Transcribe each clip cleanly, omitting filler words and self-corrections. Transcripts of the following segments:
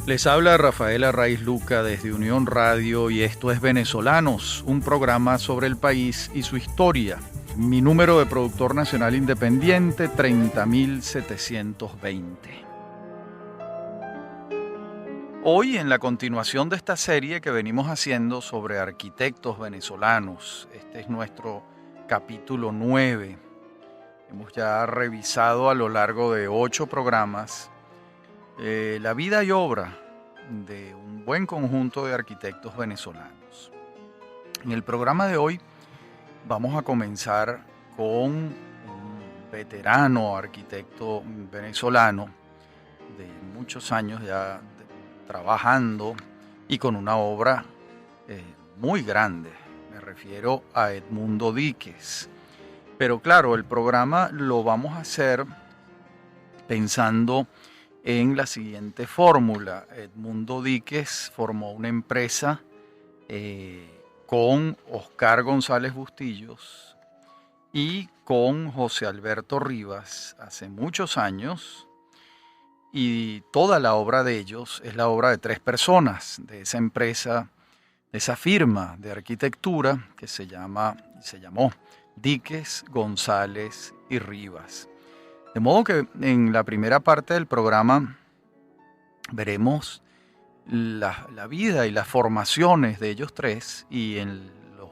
Les habla Rafael Arraiz Luca desde Unión Radio y esto es Venezolanos, un programa sobre el país y su historia. Mi número de productor nacional independiente, 30.720. Hoy, en la continuación de esta serie que venimos haciendo sobre arquitectos venezolanos, este es nuestro capítulo 9. Hemos ya revisado a lo largo de 8 programas la vida y obra de un buen conjunto de arquitectos venezolanos. En el programa de hoy vamos a comenzar con un veterano arquitecto venezolano de muchos años ya trabajando y con una obra muy grande. Me refiero a Edmundo Díquez. Pero claro, el programa lo vamos a hacer pensando en la siguiente fórmula. Edmundo Díquez formó una empresa con Oscar González Bustillos y con José Alberto Rivas hace muchos años, y toda la obra de ellos es la obra de 3 personas, de esa empresa, de esa firma de arquitectura que se llamó Díquez, González y Rivas. De modo que en la primera parte del programa veremos la vida y las formaciones de ellos 3, y en los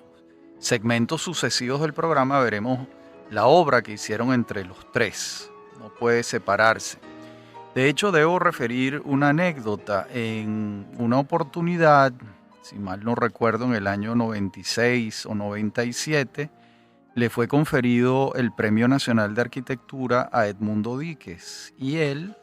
segmentos sucesivos del programa veremos la obra que hicieron entre los 3. No puede separarse. De hecho, debo referir una anécdota. En una oportunidad, si mal no recuerdo, en el año 96 o 97, le fue conferido el Premio Nacional de Arquitectura a Edmundo Díquez, y él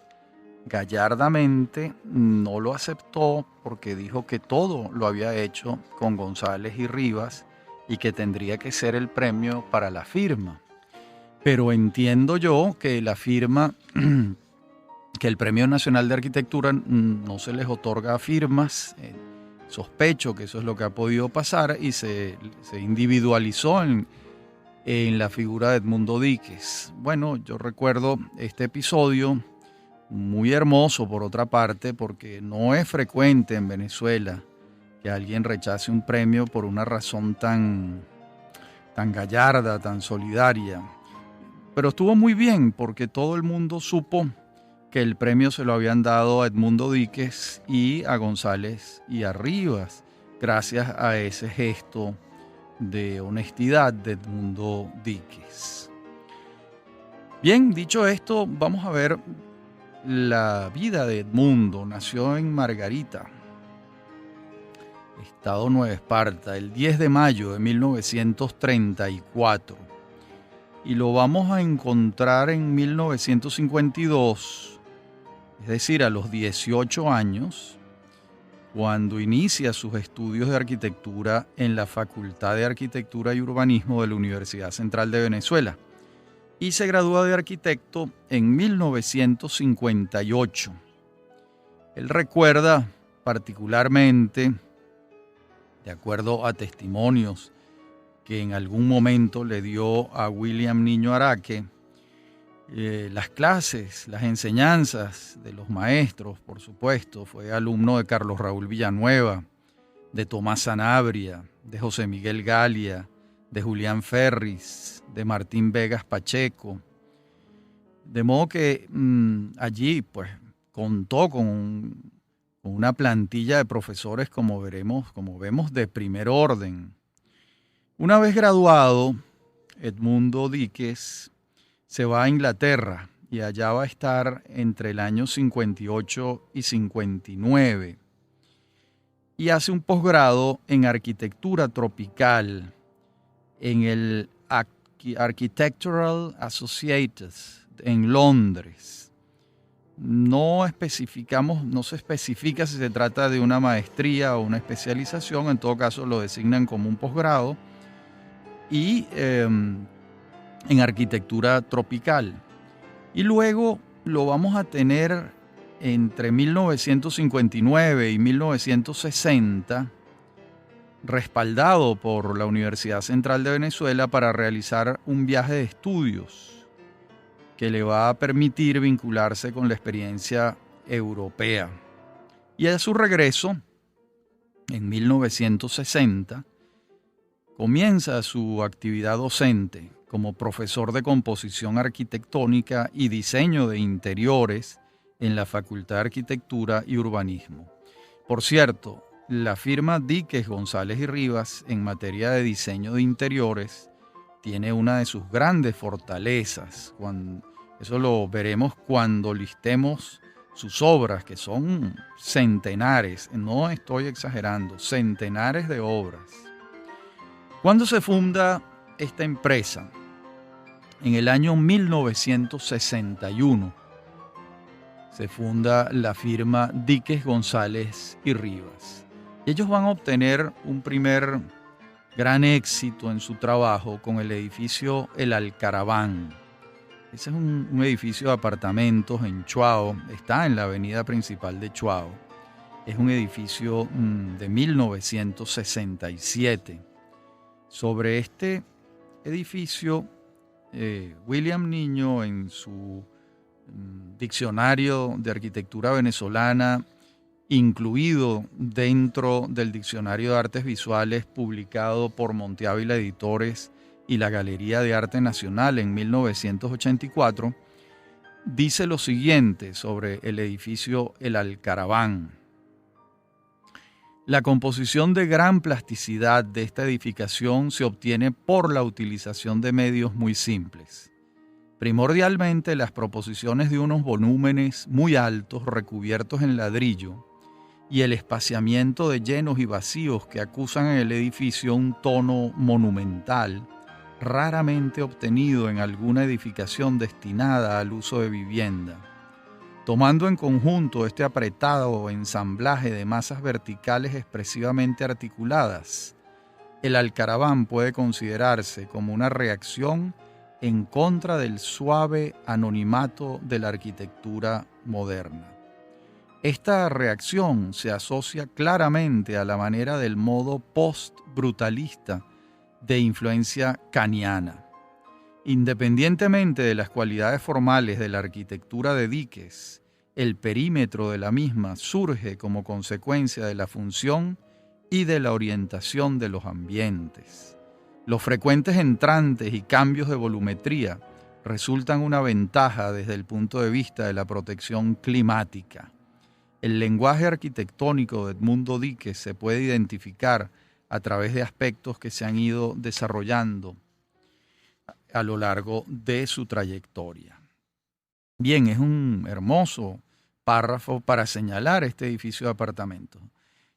gallardamente no lo aceptó porque dijo que todo lo había hecho con González y Rivas y que tendría que ser el premio para la firma. Pero entiendo yo que la firma, que el Premio Nacional de Arquitectura no se les otorga a firmas. Sospecho que eso es lo que ha podido pasar y se individualizó en la figura de Edmundo Díquez. Bueno, yo recuerdo este episodio muy hermoso por otra parte, porque no es frecuente en Venezuela que alguien rechace un premio por una razón tan gallarda, tan solidaria. Pero estuvo muy bien porque todo el mundo supo que el premio se lo habían dado a Edmundo Díquez y a González y a Rivas, gracias a ese gesto de honestidad de Edmundo Díquez. Bien, dicho esto, vamos a ver la vida de Edmundo. Nació en Margarita, Estado Nueva Esparta, el 10 de mayo de 1934. Y lo vamos a encontrar en 1952, es decir, a los 18 años, cuando inicia sus estudios de arquitectura en la Facultad de Arquitectura y Urbanismo de la Universidad Central de Venezuela, y se gradúa de arquitecto en 1958. Él recuerda particularmente, de acuerdo a testimonios que en algún momento le dio a William Niño Araque, las clases, las enseñanzas de los maestros, por supuesto. Fue alumno de Carlos Raúl Villanueva, de Tomás Sanabria, de José Miguel Galia, de Julián Ferris, de Martín Vegas Pacheco. De modo que allí pues contó con una plantilla de profesores, como vemos, de primer orden. Una vez graduado, Edmundo Díquez se va a Inglaterra y allá va a estar entre el año 58 y 59. Y hace un posgrado en arquitectura tropical en el Architectural Associates en Londres. No se especifica si se trata de una maestría o una especialización. En todo caso lo designan como un posgrado, y en arquitectura tropical. Y luego lo vamos a tener entre 1959 y 1960 respaldado por la Universidad Central de Venezuela para realizar un viaje de estudios que le va a permitir vincularse con la experiencia europea. Y a su regreso, en 1960, comienza su actividad docente como profesor de composición arquitectónica y diseño de interiores en la Facultad de Arquitectura y Urbanismo. Por cierto, la firma Díquez, González y Rivas en materia de diseño de interiores tiene una de sus grandes fortalezas. Eso lo veremos cuando listemos sus obras, que son centenares, no estoy exagerando, centenares de obras. ¿Cuándo se funda esta empresa? En el año 1961 se funda la firma Díquez, González y Rivas. Y ellos van a obtener un primer gran éxito en su trabajo con el edificio El Alcaraván. Ese es un edificio de apartamentos en Chuao, está en la avenida principal de Chuao. Es un edificio de 1967. Sobre este edificio, William Niño, en su diccionario de arquitectura venezolana, incluido dentro del Diccionario de Artes Visuales publicado por Monte Ávila Editores y la Galería de Arte Nacional en 1984, dice lo siguiente sobre el edificio El Alcaraván. La composición de gran plasticidad de esta edificación se obtiene por la utilización de medios muy simples. Primordialmente las proposiciones de unos volúmenes muy altos recubiertos en ladrillo y el espaciamiento de llenos y vacíos que acusan en el edificio un tono monumental, raramente obtenido en alguna edificación destinada al uso de vivienda. Tomando en conjunto este apretado ensamblaje de masas verticales expresivamente articuladas, el Alcaraván puede considerarse como una reacción en contra del suave anonimato de la arquitectura moderna. Esta reacción se asocia claramente a la manera del modo post-brutalista de influencia kaniana. Independientemente de las cualidades formales de la arquitectura de Díquez, el perímetro de la misma surge como consecuencia de la función y de la orientación de los ambientes. Los frecuentes entrantes y cambios de volumetría resultan una ventaja desde el punto de vista de la protección climática. El lenguaje arquitectónico de Edmundo Díquez se puede identificar a través de aspectos que se han ido desarrollando a lo largo de su trayectoria. Bien, es un hermoso párrafo para señalar este edificio de apartamentos.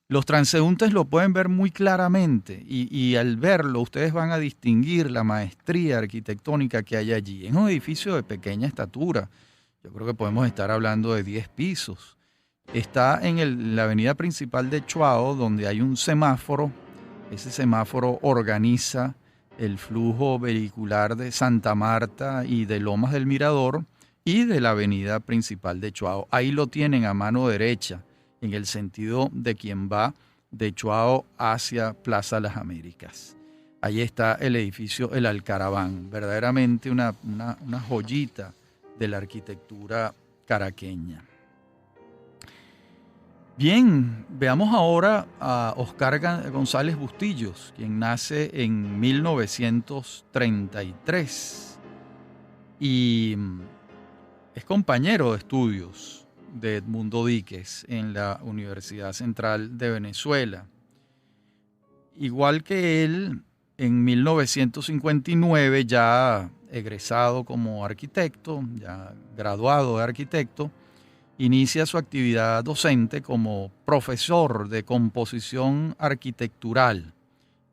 Los transeúntes lo pueden ver muy claramente y al verlo ustedes van a distinguir la maestría arquitectónica que hay allí. Es un edificio de pequeña estatura. Yo creo que podemos estar hablando de 10 pisos. Está en la avenida principal de Chuao, donde hay un semáforo. Ese semáforo organiza el flujo vehicular de Santa Marta y de Lomas del Mirador y de la avenida principal de Chuao. Ahí lo tienen a mano derecha, en el sentido de quien va de Chuao hacia Plaza Las Américas. Ahí está el edificio El Alcaraván, verdaderamente una joyita de la arquitectura caraqueña. Bien, veamos ahora a Oscar González Bustillos, quien nace en 1933 y es compañero de estudios de Edmundo Díquez en la Universidad Central de Venezuela. Igual que él, en 1959, ya egresado como arquitecto, ya graduado de arquitecto, inicia su actividad docente como profesor de composición arquitectural,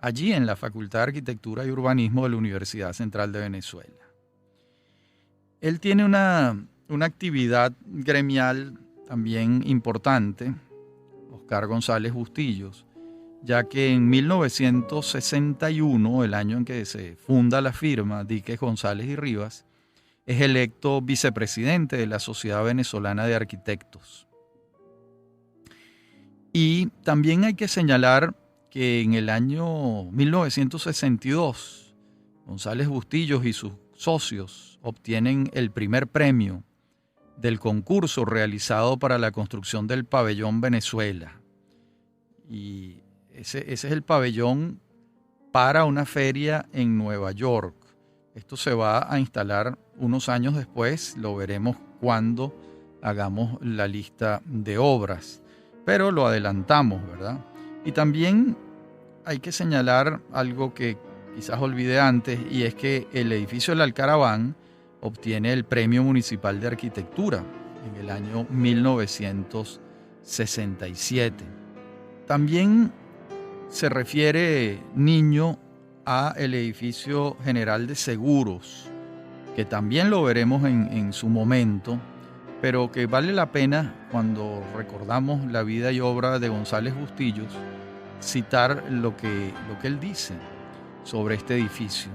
allí en la Facultad de Arquitectura y Urbanismo de la Universidad Central de Venezuela. Él tiene una actividad gremial también importante, Oscar González Bustillos, ya que en 1961, el año en que se funda la firma Díquez, González y Rivas, es electo vicepresidente de la Sociedad Venezolana de Arquitectos. Y también hay que señalar que en el año 1962, González Bustillos y sus socios obtienen el primer premio del concurso realizado para la construcción del pabellón Venezuela. Y ese es el pabellón para una feria en Nueva York. Esto se va a instalar unos años después, lo veremos cuando hagamos la lista de obras, pero lo adelantamos, ¿verdad? Y también hay que señalar algo que quizás olvidé antes, y es que el edificio del Alcaraván obtiene el Premio Municipal de Arquitectura en el año 1967. También se refiere Niño a el edificio general de seguros, que también lo veremos en su momento, pero que vale la pena, cuando recordamos la vida y obra de González Bustillos, citar lo que él dice sobre este edificio.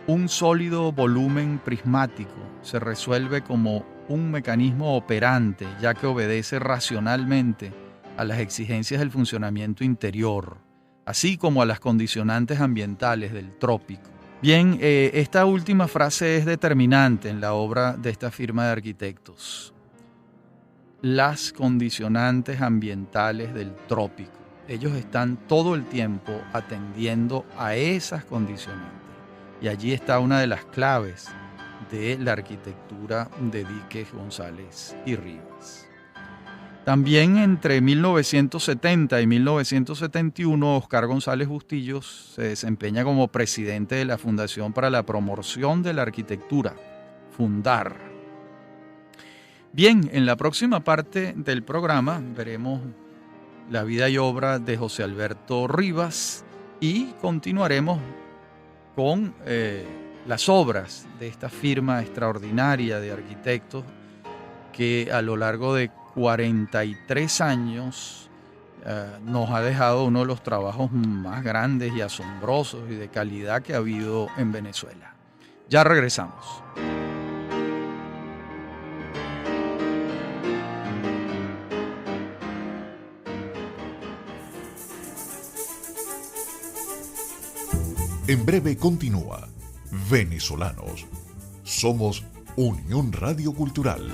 Un sólido volumen prismático se resuelve como un mecanismo operante, ya que obedece racionalmente a las exigencias del funcionamiento interior, así como a las condicionantes ambientales del trópico. Bien, esta última frase es determinante en la obra de esta firma de arquitectos. Las condicionantes ambientales del trópico. Ellos están todo el tiempo atendiendo a esas condicionantes. Y allí está una de las claves de la arquitectura de Díquez, González y Rivas. También entre 1970 y 1971, Oscar González Bustillos se desempeña como presidente de la Fundación para la Promoción de la Arquitectura, Fundar. Bien, en la próxima parte del programa veremos la vida y obra de José Alberto Rivas y continuaremos con las obras de esta firma extraordinaria de arquitectos que a lo largo de 43 años nos ha dejado uno de los trabajos más grandes y asombrosos y de calidad que ha habido en Venezuela. Ya regresamos. En breve continúa Venezolanos. Somos Unión Radio Cultural.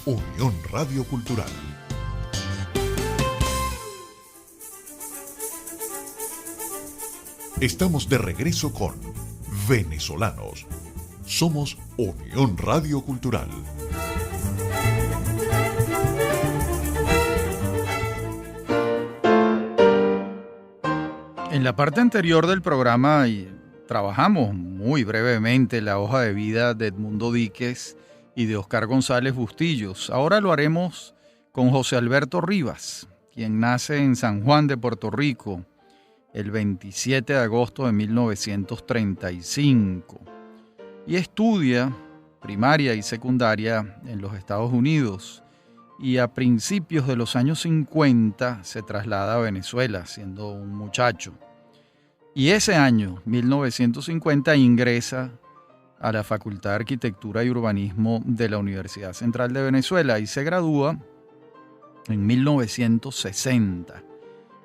Unión Radio Cultural. Estamos de regreso con Venezolanos. Somos Unión Radio Cultural. En la parte anterior del programa trabajamos muy brevemente la hoja de vida de Edmundo Díquez y de Oscar González Bustillos. Ahora lo haremos con José Alberto Rivas, quien nace en San Juan de Puerto Rico el 27 de agosto de 1935 y estudia primaria y secundaria en los Estados Unidos, y a principios de los años 50 se traslada a Venezuela siendo un muchacho. Y ese año, 1950, ingresa a la Facultad de Arquitectura y Urbanismo de la Universidad Central de Venezuela y se gradúa en 1960.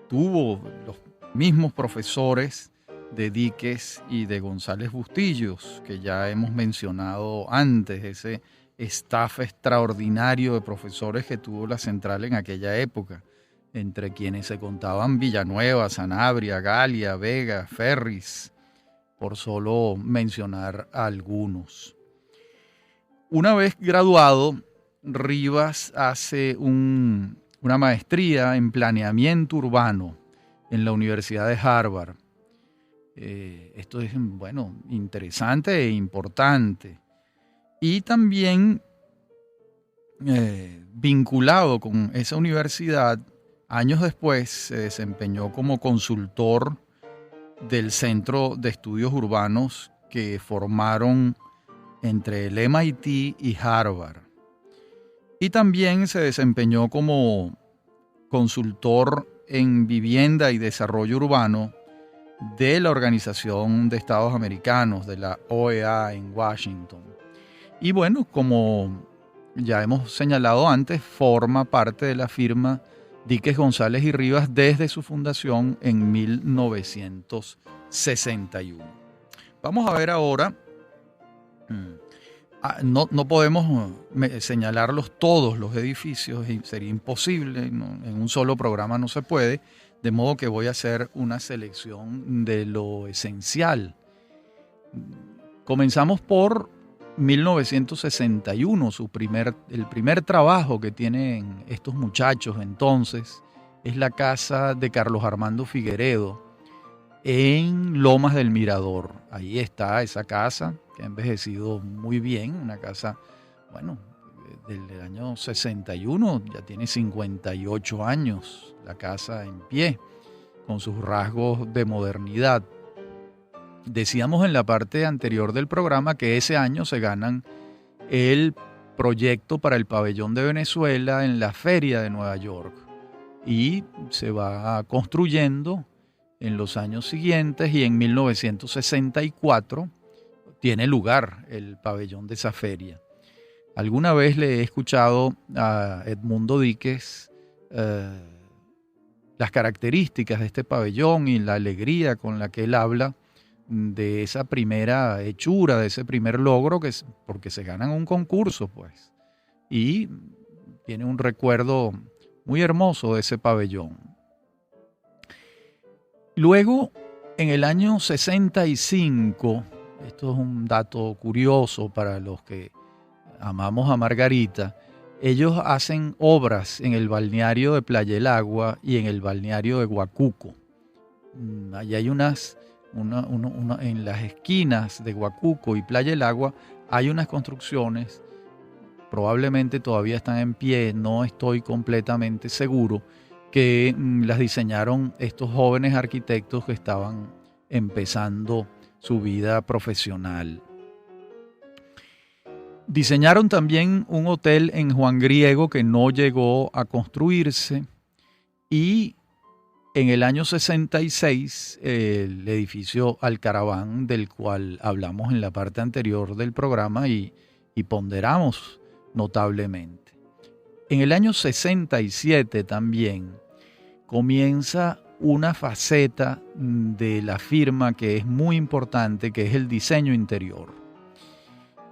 Tuvo los mismos profesores de Díquez y de González Bustillos, que ya hemos mencionado antes, ese staff extraordinario de profesores que tuvo la Central en aquella época, entre quienes se contaban Villanueva, Sanabria, Galia, Vega, Ferris, por solo mencionar algunos. Una vez graduado, Rivas hace una maestría en planeamiento urbano en la Universidad de Harvard. Esto es, interesante e importante. Y también vinculado con esa universidad, años después se desempeñó como consultor del Centro de Estudios Urbanos que formaron entre el MIT y Harvard. Y también se desempeñó como consultor en vivienda y desarrollo urbano de la Organización de Estados Americanos, de la OEA en Washington. Y bueno, como ya hemos señalado antes, forma parte de la firma Díquez, González y Rivas desde su fundación en 1961. Vamos a ver ahora. No podemos señalarlos todos los edificios, sería imposible, en un solo programa no se puede, de modo que voy a hacer una selección de lo esencial. Comenzamos por 1961, el primer trabajo que tienen estos muchachos entonces es la casa de Carlos Armando Figueredo en Lomas del Mirador. Ahí está esa casa que ha envejecido muy bien, una casa, bueno, del año 61, ya tiene 58 años la casa en pie, con sus rasgos de modernidad. Decíamos en la parte anterior del programa que ese año se ganan el proyecto para el pabellón de Venezuela en la Feria de Nueva York y se va construyendo en los años siguientes y en 1964 tiene lugar el pabellón de esa feria. Alguna vez le he escuchado a Edmundo Díquez las características de este pabellón y la alegría con la que él habla de esa primera hechura, de ese primer logro, porque se ganan un concurso, pues, y tiene un recuerdo muy hermoso de ese pabellón. Luego, en el año 65, esto es un dato curioso para los que amamos a Margarita, ellos hacen obras en el balneario de Playa del Agua y en el balneario de Huacuco. Allí hay en las esquinas de Huacuco y Playa del Agua hay unas construcciones, probablemente todavía están en pie, no estoy completamente seguro, que las diseñaron estos jóvenes arquitectos que estaban empezando su vida profesional. Diseñaron también un hotel en Juan Griego que no llegó a construirse y en el año 66 el edificio Alcaraván, del cual hablamos en la parte anterior del programa y ponderamos notablemente. En el año 67 también comienza una faceta de la firma que es muy importante, que es el diseño interior.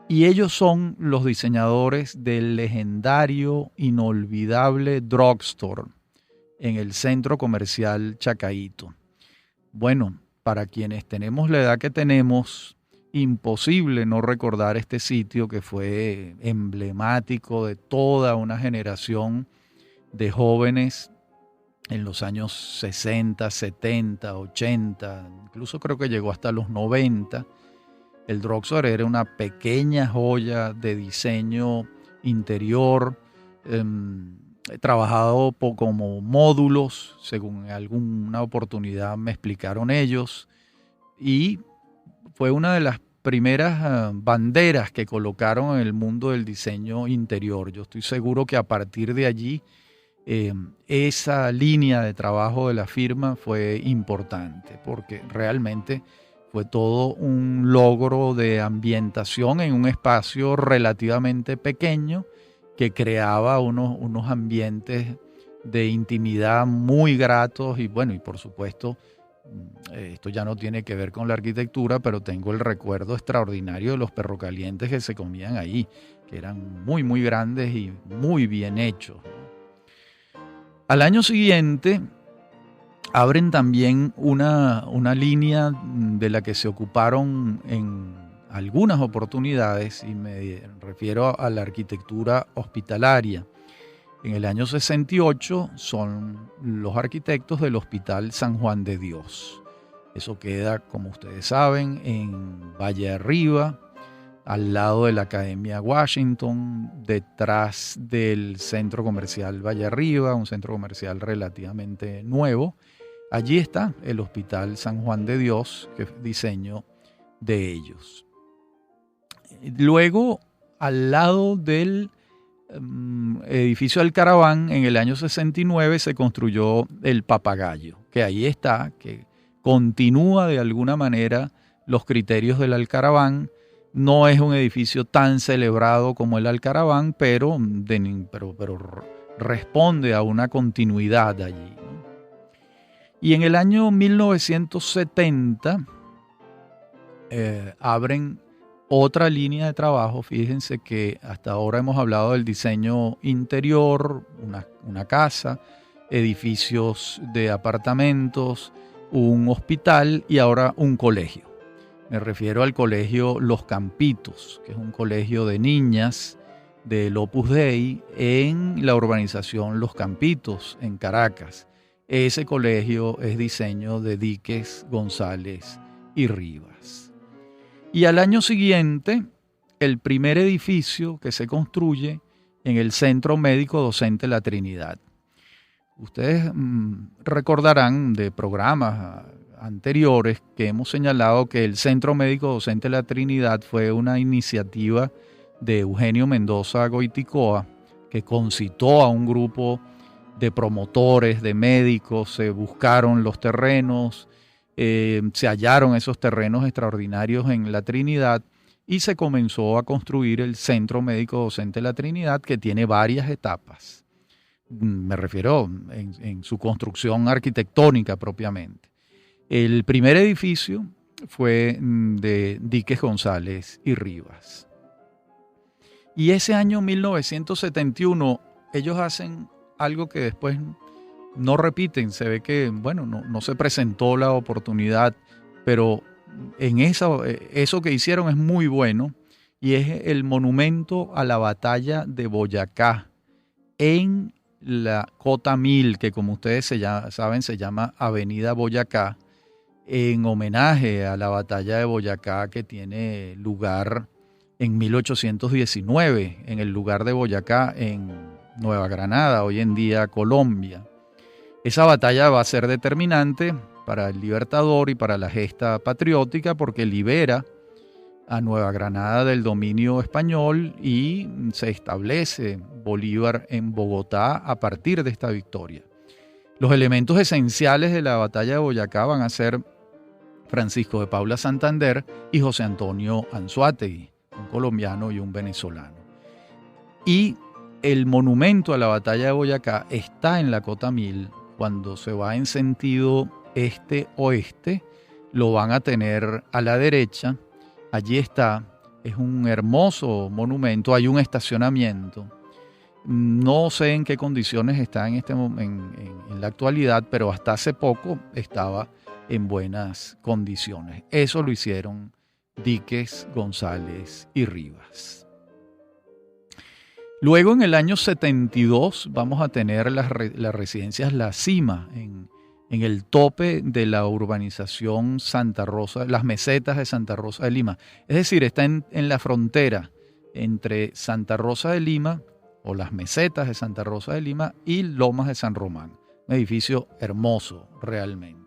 Y ellos son los diseñadores del legendario, inolvidable Drugstore en el centro comercial Chacaíto. Bueno, para quienes tenemos la edad que tenemos, imposible no recordar este sitio que fue emblemático de toda una generación de jóvenes en los años 60, 70, 80, incluso creo que llegó hasta los 90. El Drugstore era una pequeña joya de diseño interior, trabajado como módulos, según en alguna oportunidad me explicaron ellos, y fue una de las primeras banderas que colocaron en el mundo del diseño interior. Yo estoy seguro que a partir de allí esa línea de trabajo de la firma fue importante, porque realmente fue todo un logro de ambientación en un espacio relativamente pequeño que creaba unos ambientes de intimidad muy gratos y bueno, y por supuesto, esto ya no tiene que ver con la arquitectura, pero tengo el recuerdo extraordinario de los perrocalientes que se comían ahí, que eran muy, muy grandes y muy bien hechos. Al año siguiente abren también una línea de la que se ocuparon en algunas oportunidades, y me refiero a la arquitectura hospitalaria. En el año 68 son los arquitectos del Hospital San Juan de Dios. Eso queda, como ustedes saben, en Valle Arriba, al lado de la Academia Washington, detrás del Centro Comercial Valle Arriba, un centro comercial relativamente nuevo. Allí está el Hospital San Juan de Dios, que es diseño de ellos. Luego, al lado del edificio Alcaraván, en el año 69 se construyó el Papagayo, que ahí está, que continúa de alguna manera los criterios del Alcaraván. No es un edificio tan celebrado como el Alcaraván, pero responde a una continuidad allí, ¿no? Y en el año 1970 abren otra línea de trabajo. Fíjense que hasta ahora hemos hablado del diseño interior, una casa, edificios de apartamentos, un hospital y ahora un colegio. Me refiero al colegio Los Campitos, que es un colegio de niñas del Opus Dei en la urbanización Los Campitos, en Caracas. Ese colegio es diseño de Díquez, González y Rivas. Y al año siguiente, el primer edificio que se construye en el Centro Médico Docente La Trinidad. Ustedes recordarán de programas anteriores que hemos señalado que el Centro Médico Docente La Trinidad fue una iniciativa de Eugenio Mendoza Goiticoa, que concitó a un grupo de promotores, de médicos, se buscaron los terrenos, se hallaron esos terrenos extraordinarios en La Trinidad y se comenzó a construir el Centro Médico Docente La Trinidad, que tiene varias etapas. Me refiero en su construcción arquitectónica propiamente. El primer edificio fue de Díquez, González y Rivas. Y ese año 1971 ellos hacen algo que después no repiten. Se ve que, bueno, no se presentó la oportunidad, pero en eso que hicieron es muy bueno, y es el monumento a la batalla de Boyacá en la Cota 1000, que como ustedes saben se llama Avenida Boyacá, en homenaje a la batalla de Boyacá que tiene lugar en 1819, en el lugar de Boyacá, en Nueva Granada, hoy en día Colombia. Esa batalla va a ser determinante para el Libertador y para la gesta patriótica, porque libera a Nueva Granada del dominio español y se establece Bolívar en Bogotá a partir de esta victoria. Los elementos esenciales de la batalla de Boyacá van a ser Francisco de Paula Santander y José Antonio Anzoátegui, un colombiano y un venezolano. Y el monumento a la batalla de Boyacá está en la Cota 1000. Cuando se va en sentido este-oeste, lo van a tener a la derecha. Allí está, es un hermoso monumento, hay un estacionamiento. No sé en qué condiciones está en la actualidad, pero hasta hace poco estaba en buenas condiciones. Eso lo hicieron Díquez, González y Rivas. Luego, en el año 72, vamos a tener las residencias La Cima, en el tope de la urbanización Santa Rosa, las mesetas de Santa Rosa de Lima. Es decir, está en la frontera entre Santa Rosa de Lima, o las mesetas de Santa Rosa de Lima, y Lomas de San Román. Un edificio hermoso, realmente.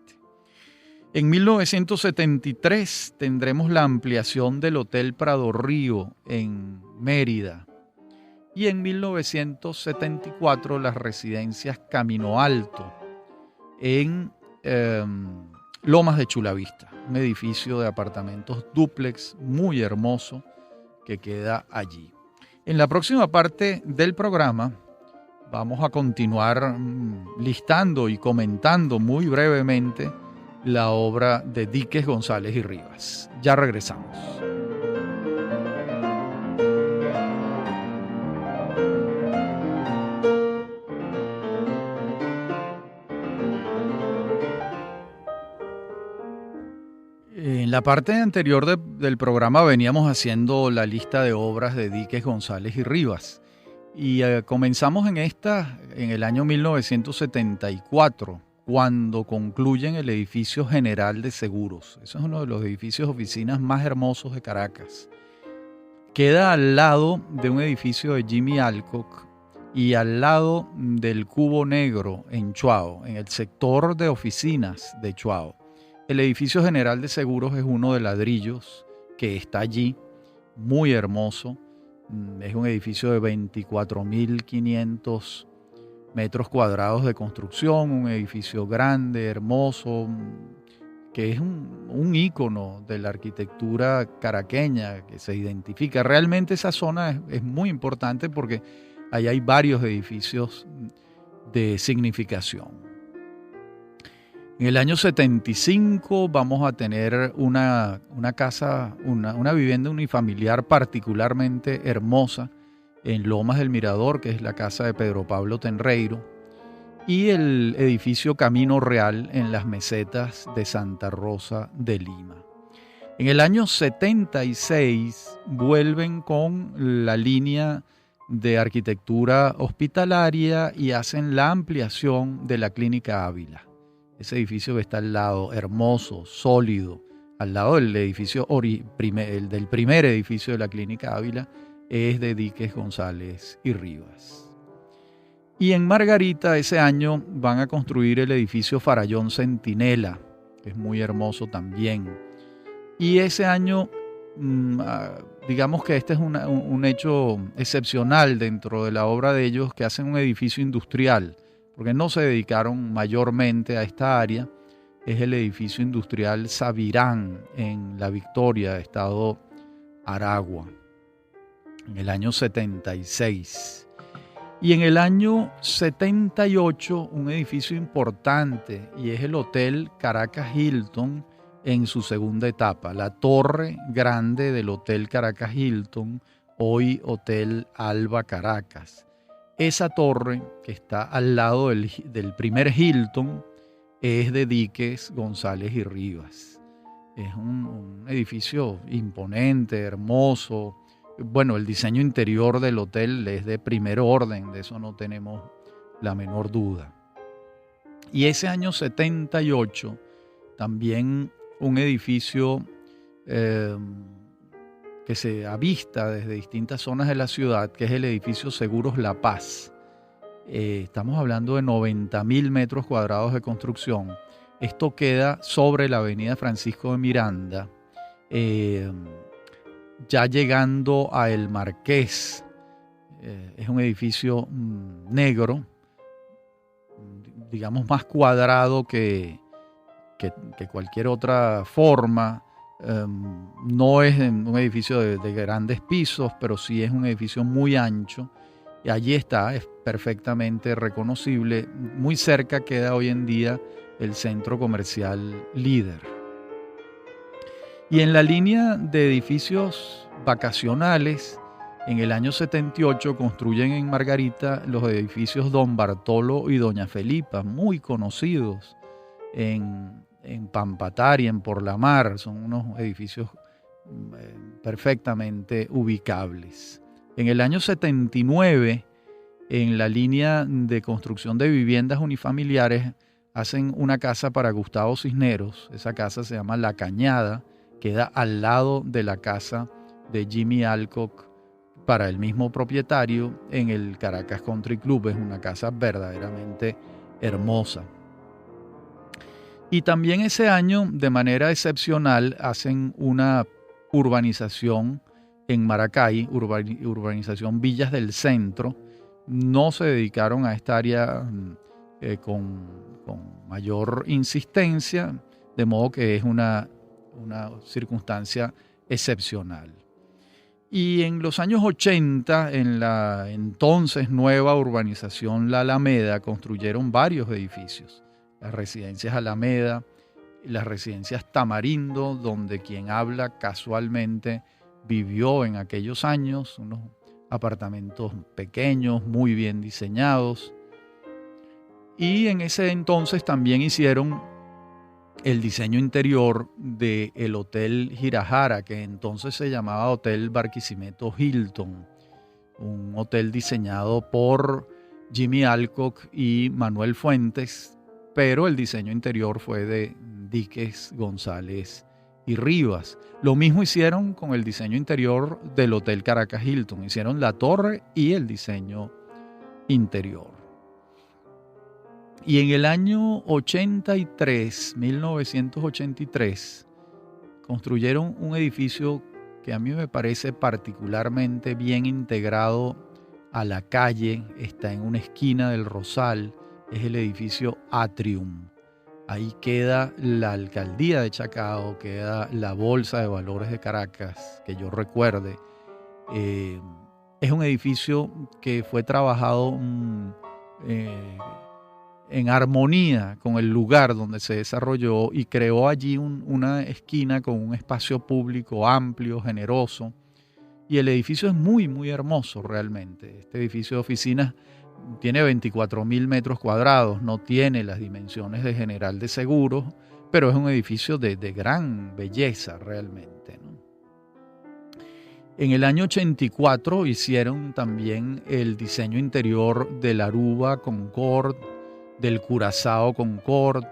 En 1973 tendremos la ampliación del Hotel Prado Río en Mérida. Y en 1974 las residencias Camino Alto en Lomas de Chulavista, un edificio de apartamentos dúplex muy hermoso que queda allí. En la próxima parte del programa vamos a continuar listando y comentando muy brevemente la obra de Díquez, González y Rivas. Ya regresamos. En la parte anterior del programa veníamos haciendo la lista de obras de Díquez, González y Rivas. Y comenzamos en el año 1974, cuando concluyen el edificio General de Seguros. Eso es uno de los edificios oficinas más hermosos de Caracas. Queda al lado de un edificio de Jimmy Alcock y al lado del Cubo Negro en Chuao, en el sector de oficinas de Chuao. El edificio General de Seguros es uno de ladrillos que está allí, muy hermoso. Es un edificio de 24.500 metros cuadrados de construcción, un edificio grande, hermoso, que es un ícono de la arquitectura caraqueña que se identifica. Realmente esa zona es muy importante porque ahí hay varios edificios de significación. En el año 75 vamos a tener una casa, una vivienda unifamiliar particularmente hermosa en Lomas del Mirador, que es la casa de Pedro Pablo Tenreiro, y el edificio Camino Real en las mesetas de Santa Rosa de Lima. En el año 76 vuelven con la línea de arquitectura hospitalaria y hacen la ampliación de la Clínica Ávila. Ese edificio que está al lado, hermoso, sólido, al lado del edificio del primer edificio de la Clínica Ávila, es de Díquez, González y Rivas. Y en Margarita ese año van a construir el edificio Farallón Centinela, que es muy hermoso también. Y ese año, digamos que este es un hecho excepcional dentro de la obra de ellos, que hacen un edificio industrial, porque no se dedicaron mayormente a esta área. Es el edificio industrial Sabirán en La Victoria, estado Aragua, en el año 76. Y en el año 78, un edificio importante, y es el Hotel Caracas Hilton en su segunda etapa, la torre grande del Hotel Caracas Hilton, hoy Hotel Alba Caracas. Esa torre, que está al lado del primer Hilton, es de Díquez, González y Rivas. Es un edificio imponente, hermoso. Bueno, el diseño interior del hotel es de primer orden, de eso no tenemos la menor duda. Y ese año 78, también un edificio que se avista desde distintas zonas de la ciudad, que es el edificio Seguros La Paz. Estamos hablando de 90.000 metros cuadrados de construcción. Esto queda sobre la avenida Francisco de Miranda, ya llegando a El Marqués. Es un edificio negro, digamos más cuadrado que cualquier otra forma. No es un edificio de grandes pisos, pero sí es un edificio muy ancho. Y allí está, es perfectamente reconocible. Muy cerca queda hoy en día el centro comercial Líder. Y en la línea de edificios vacacionales, en el año 78 construyen en Margarita los edificios Don Bartolo y Doña Felipa, muy conocidos en Pampatar y en Por la Mar. Son unos edificios perfectamente ubicables. En el año 79, en la línea de construcción de viviendas unifamiliares, hacen una casa para Gustavo Cisneros. Esa casa se llama La Cañada, queda al lado de la casa de Jimmy Alcock para el mismo propietario en el Caracas Country Club. Es una casa verdaderamente hermosa. Y también ese año, de manera excepcional, hacen una urbanización en Maracay, urbanización Villas del Centro. No se dedicaron a esta área con mayor insistencia, de modo que es una circunstancia excepcional. Y en los años 80, en la entonces nueva urbanización La Alameda, construyeron varios edificios. Las residencias Alameda, las residencias Tamarindo, donde quien habla casualmente vivió en aquellos años, unos apartamentos pequeños, muy bien diseñados. Y en ese entonces también hicieron el diseño interior del Hotel Girajara, que entonces se llamaba Hotel Barquisimeto Hilton, un hotel diseñado por Jimmy Alcock y Manuel Fuentes, pero el diseño interior fue de Díquez, González y Rivas. Lo mismo hicieron con el diseño interior del Hotel Caracas Hilton. Hicieron la torre y el diseño interior. Y en el año 83, 1983, construyeron un edificio que a mí me parece particularmente bien integrado a la calle. Está en una esquina del Rosal. Es el edificio Atrium. Ahí queda la alcaldía de Chacao, queda la Bolsa de Valores de Caracas, que yo recuerde. Es un edificio que fue trabajado en armonía con el lugar donde se desarrolló y creó allí una esquina con un espacio público amplio, generoso. Y el edificio es muy, muy hermoso realmente. Este edificio de oficinas tiene 24.000 metros cuadrados, no tiene las dimensiones de General de Seguros, pero es un edificio de gran belleza realmente, ¿no? En el año 84 hicieron también el diseño interior del Aruba Concord, del Curazao Concord,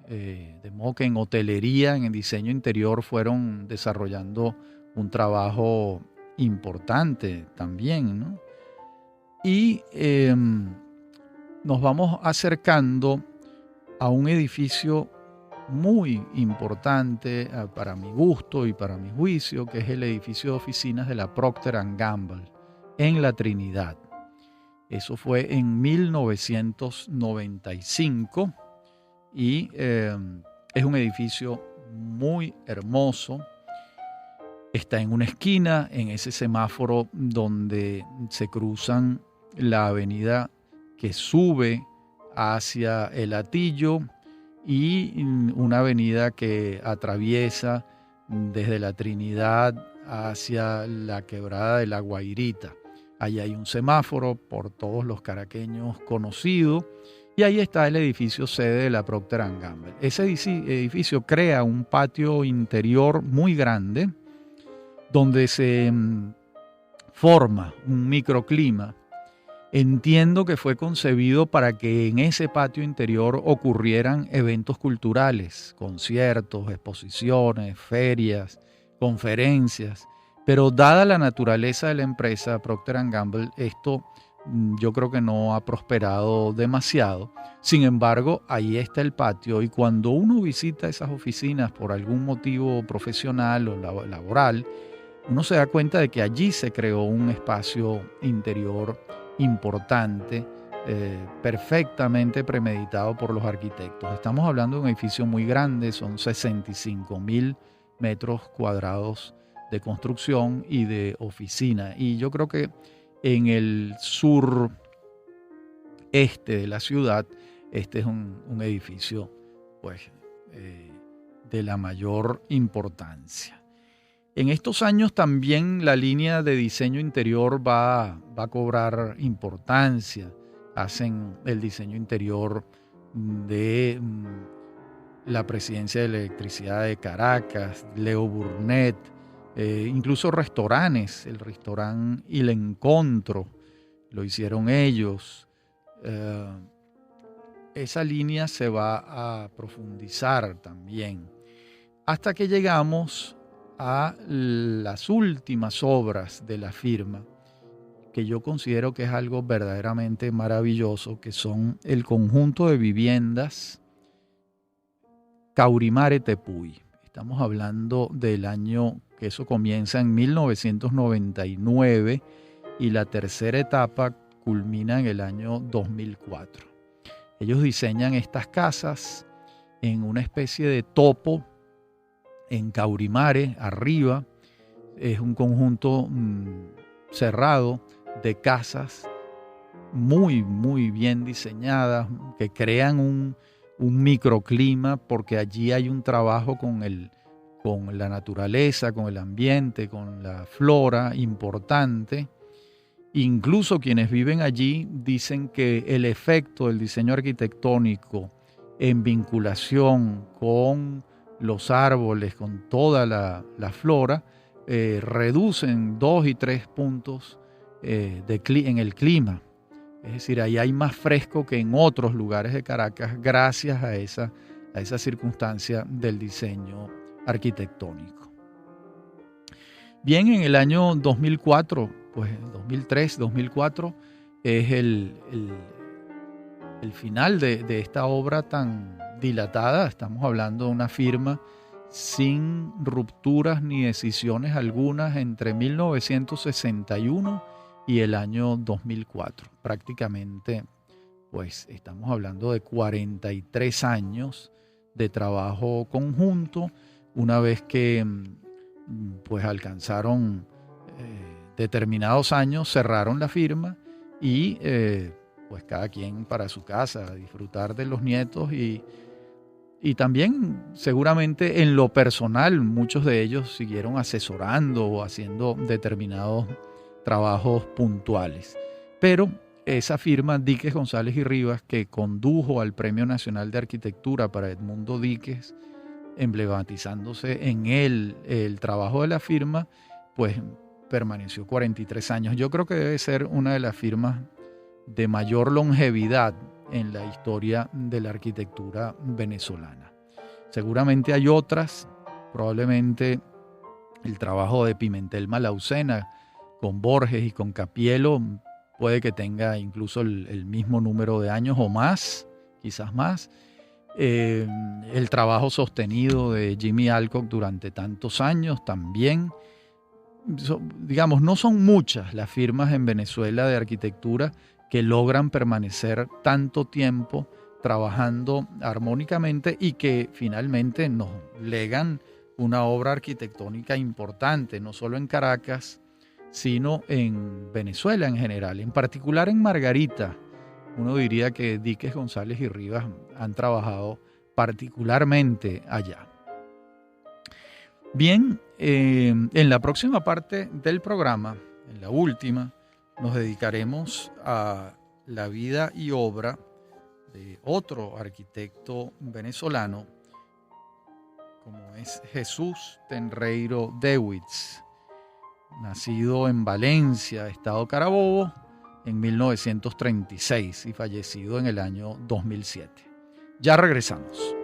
de modo que en hotelería, en el diseño interior, fueron desarrollando un trabajo importante también, ¿no? Y nos vamos acercando a un edificio muy importante para mi gusto y para mi juicio, que es el edificio de oficinas de la Procter & Gamble en La Trinidad. Eso fue en 1995 y es un edificio muy hermoso. Está en una esquina, en ese semáforo donde se cruzan la avenida que sube hacia el Hatillo y una avenida que atraviesa desde La Trinidad hacia la quebrada de La Guairita. Allí hay un semáforo por todos los caraqueños conocido y ahí está el edificio sede de la Procter & Gamble. Ese edificio crea un patio interior muy grande donde se forma un microclima. Entiendo que fue concebido para que en ese patio interior ocurrieran eventos culturales, conciertos, exposiciones, ferias, conferencias. Pero dada la naturaleza de la empresa Procter & Gamble, esto yo creo que no ha prosperado demasiado. Sin embargo, ahí está el patio y cuando uno visita esas oficinas por algún motivo profesional o laboral, uno se da cuenta de que allí se creó un espacio interior importante, perfectamente premeditado por los arquitectos. Estamos hablando de un edificio muy grande, son 65.000 metros cuadrados de construcción y de oficina. Y yo creo que en el sur este de la ciudad, este es un edificio pues, de la mayor importancia. En estos años también la línea de diseño interior va a cobrar importancia. Hacen el diseño interior de la Presidencia de la Electricidad de Caracas, Leo Burnett, incluso restaurantes, el restaurante Il Encontro, lo hicieron ellos. Esa línea se va a profundizar también, hasta que llegamos a las últimas obras de la firma, que yo considero que es algo verdaderamente maravilloso, que son el conjunto de viviendas Caurimare Tepuy. Estamos hablando del año que eso comienza en 1999 y la tercera etapa culmina en el año 2004. Ellos diseñan estas casas en una especie de topo en Caurimare, arriba. Es un conjunto cerrado de casas muy, muy bien diseñadas que crean un microclima, porque allí hay un trabajo con la naturaleza, con el ambiente, con la flora importante. Incluso quienes viven allí dicen que el efecto del diseño arquitectónico en vinculación con los árboles, con toda la flora, reducen 2 y 3 puntos en el clima. Es decir, ahí hay más fresco que en otros lugares de Caracas gracias a esa circunstancia del diseño arquitectónico. Bien, en el año 2004, pues 2003, 2004, es el final de esta obra tan dilatada. Estamos hablando de una firma sin rupturas ni decisiones algunas entre 1961 y el año 2004. Prácticamente, pues estamos hablando de 43 años de trabajo conjunto. Una vez que pues alcanzaron determinados años, cerraron la firma y pues cada quien para su casa, a disfrutar de los nietos y también seguramente en lo personal muchos de ellos siguieron asesorando o haciendo determinados trabajos puntuales. Pero esa firma Díquez, González y Rivas, que condujo al Premio Nacional de Arquitectura para Edmundo Díquez, emblematizándose en él el trabajo de la firma, pues permaneció 43 años. Yo creo que debe ser una de las firmas de mayor longevidad en la historia de la arquitectura venezolana. Seguramente hay otras, probablemente el trabajo de Pimentel Malaucena con Borges y con Capielo puede que tenga incluso el mismo número de años o más, quizás más. El trabajo sostenido de Jimmy Alcock durante tantos años también. Digamos, no son muchas las firmas en Venezuela de arquitectura que logran permanecer tanto tiempo trabajando armónicamente y que finalmente nos legan una obra arquitectónica importante, no solo en Caracas, sino en Venezuela en general, en particular en Margarita. Uno diría que Díquez, González y Rivas han trabajado particularmente allá. Bien, en la próxima parte del programa, en la última, nos dedicaremos a la vida y obra de otro arquitecto venezolano, como es Jesús Tenreiro Dewitz, nacido en Valencia, estado Carabobo, en 1936 y fallecido en el año 2007. Ya regresamos.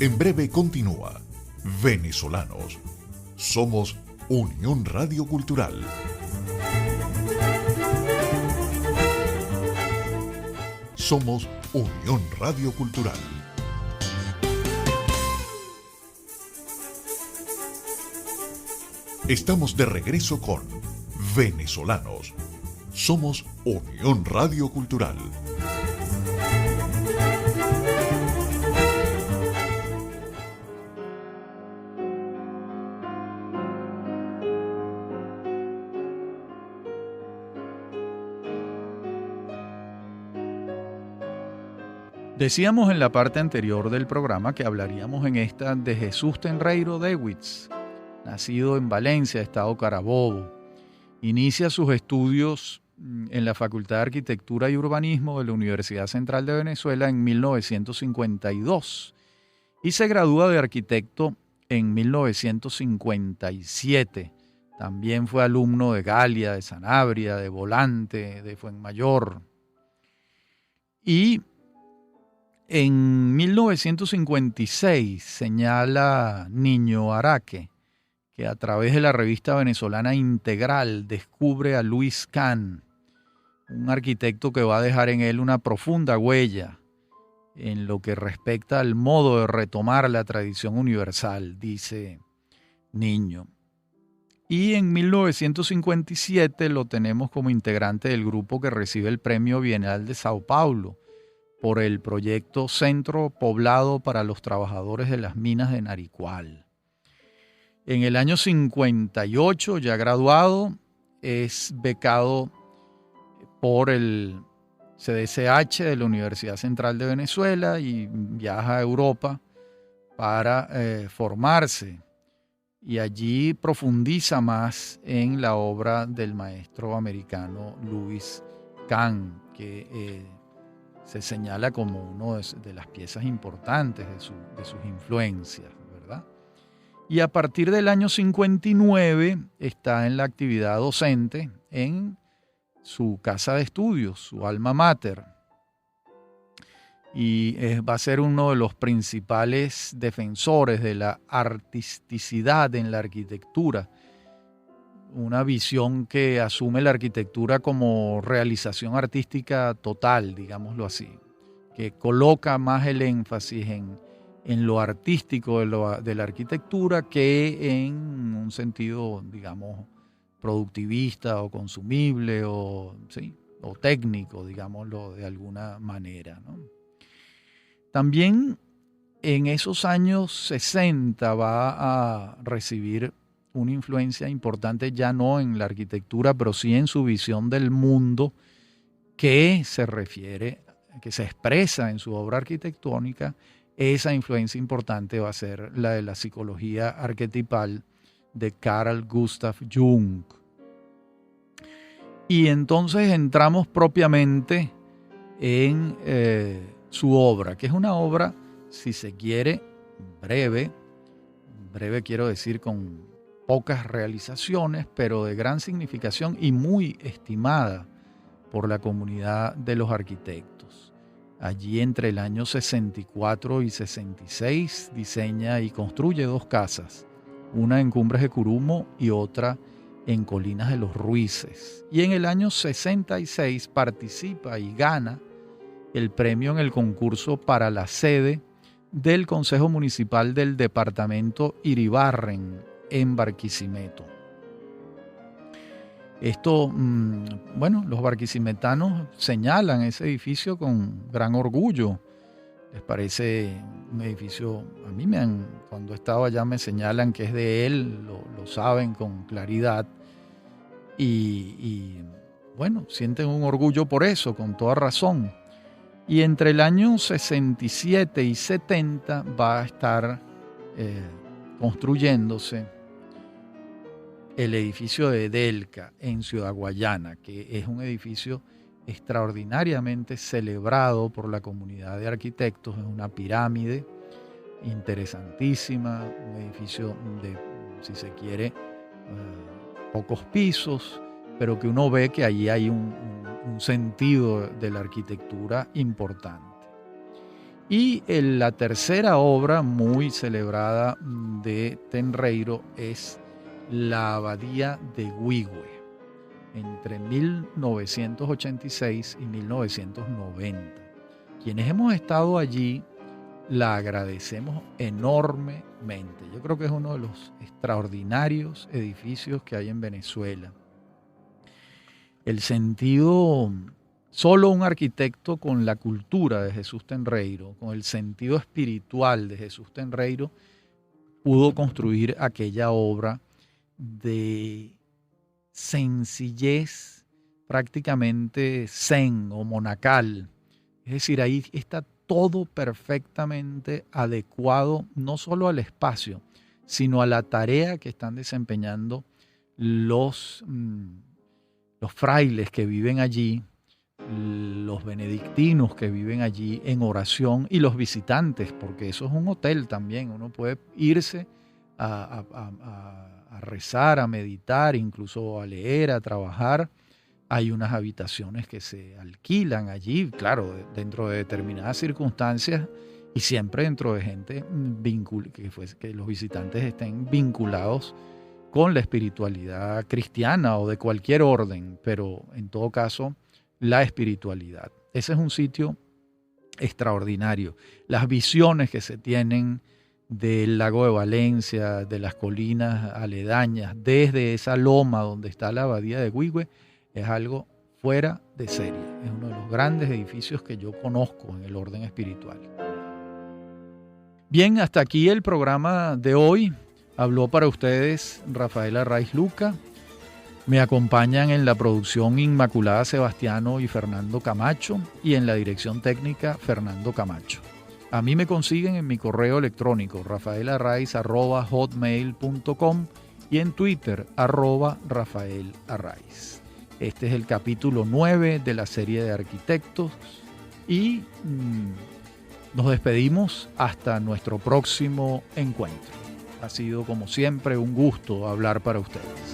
En breve continúa Venezolanos. Somos Unión Radio Cultural. Somos Unión Radio Cultural. Estamos de regreso con Venezolanos. Somos Unión Radio Cultural. Decíamos en la parte anterior del programa que hablaríamos en esta de Jesús Tenreiro Dewitz, nacido en Valencia, estado Carabobo. Inicia sus estudios en la Facultad de Arquitectura y Urbanismo de la Universidad Central de Venezuela en 1952 y se gradúa de arquitecto en 1957. También fue alumno de Galia, de Sanabria, de Volante, de Fuenmayor. Y en 1956 señala Niño Araque que a través de la revista venezolana Integral descubre a Luis Kahn, un arquitecto que va a dejar en él una profunda huella en lo que respecta al modo de retomar la tradición universal, dice Niño. Y en 1957 lo tenemos como integrante del grupo que recibe el Premio Bienal de Sao Paulo por el proyecto Centro Poblado para los Trabajadores de las Minas de Naricual. En el año 58, ya graduado, es becado por el CDCH de la Universidad Central de Venezuela y viaja a Europa para formarse. Y allí profundiza más en la obra del maestro americano Louis Kahn, que se señala como una de las piezas importantes de sus influencias, ¿verdad? Y a partir del año 59 está en la actividad docente en su casa de estudios, su alma mater. Y va a ser uno de los principales defensores de la artisticidad en la arquitectura, una visión que asume la arquitectura como realización artística total, digámoslo así, que coloca más el énfasis en lo artístico de la arquitectura que en un sentido, digamos, productivista o consumible o o técnico, digámoslo de alguna manera, ¿no? También en esos años 60 va a recibir una influencia importante, ya no en la arquitectura, pero sí en su visión del mundo, que se refiere, que se expresa en su obra arquitectónica. Esa influencia importante va a ser la de la psicología arquetipal de Carl Gustav Jung. Y entonces entramos propiamente en su obra, que es una obra, si se quiere, breve quiero decir con pocas realizaciones, pero de gran significación y muy estimada por la comunidad de los arquitectos. Allí entre el año 64 y 66 diseña y construye 2 casas, una en Cumbres de Curumo y otra en Colinas de los Ruices. Y en el año 66 participa y gana el premio en el concurso para la sede del Consejo Municipal del Departamento Iribarren en Barquisimeto. Esto, bueno, los barquisimetanos señalan ese edificio con gran orgullo. Les parece un edificio, a mí cuando he estado allá me señalan que es de él, lo saben con claridad y bueno, sienten un orgullo por eso, con toda razón. Y entre el año 67 y 70 va a estar construyéndose el edificio de Delca en Ciudad Guayana, que es un edificio extraordinariamente celebrado por la comunidad de arquitectos. Es una pirámide interesantísima, un edificio de, si se quiere, pocos pisos, pero que uno ve que allí hay un sentido de la arquitectura importante. Y la tercera obra muy celebrada de Tenreiro es la Abadía de Güigüe, entre 1986 y 1990. Quienes hemos estado allí la agradecemos enormemente. Yo creo que es uno de los extraordinarios edificios que hay en Venezuela. El sentido, solo un arquitecto con la cultura de Jesús Tenreiro, con el sentido espiritual de Jesús Tenreiro, pudo construir aquella obra de sencillez prácticamente zen o monacal. Es decir, ahí está todo perfectamente adecuado, no solo al espacio, sino a la tarea que están desempeñando los frailes que viven allí, los benedictinos que viven allí en oración y los visitantes, porque eso es un hotel también. Uno puede irse a rezar, a meditar, incluso a leer, a trabajar. Hay unas habitaciones que se alquilan allí, claro, dentro de determinadas circunstancias y siempre dentro de gente que los visitantes estén vinculados con la espiritualidad cristiana o de cualquier orden, pero en todo caso la espiritualidad. Ese es un sitio extraordinario. Las visiones que se tienen del lago de Valencia, de las colinas aledañas, desde esa loma donde está la abadía de Güigüe, es algo fuera de serie. Es uno de los grandes edificios que yo conozco en el orden espiritual. Bien, hasta aquí el programa de hoy. Habló para ustedes Rafael Arraiz Luca. Me acompañan en la producción Inmaculada Sebastiano y Fernando Camacho, y en la dirección técnica Fernando Camacho. A mí me consiguen en mi correo electrónico rafaelarraiz@hotmail.com y en Twitter @rafaelarraiz. Este es el capítulo 9 de la serie de arquitectos y nos despedimos hasta nuestro próximo encuentro. Ha sido como siempre un gusto hablar para ustedes.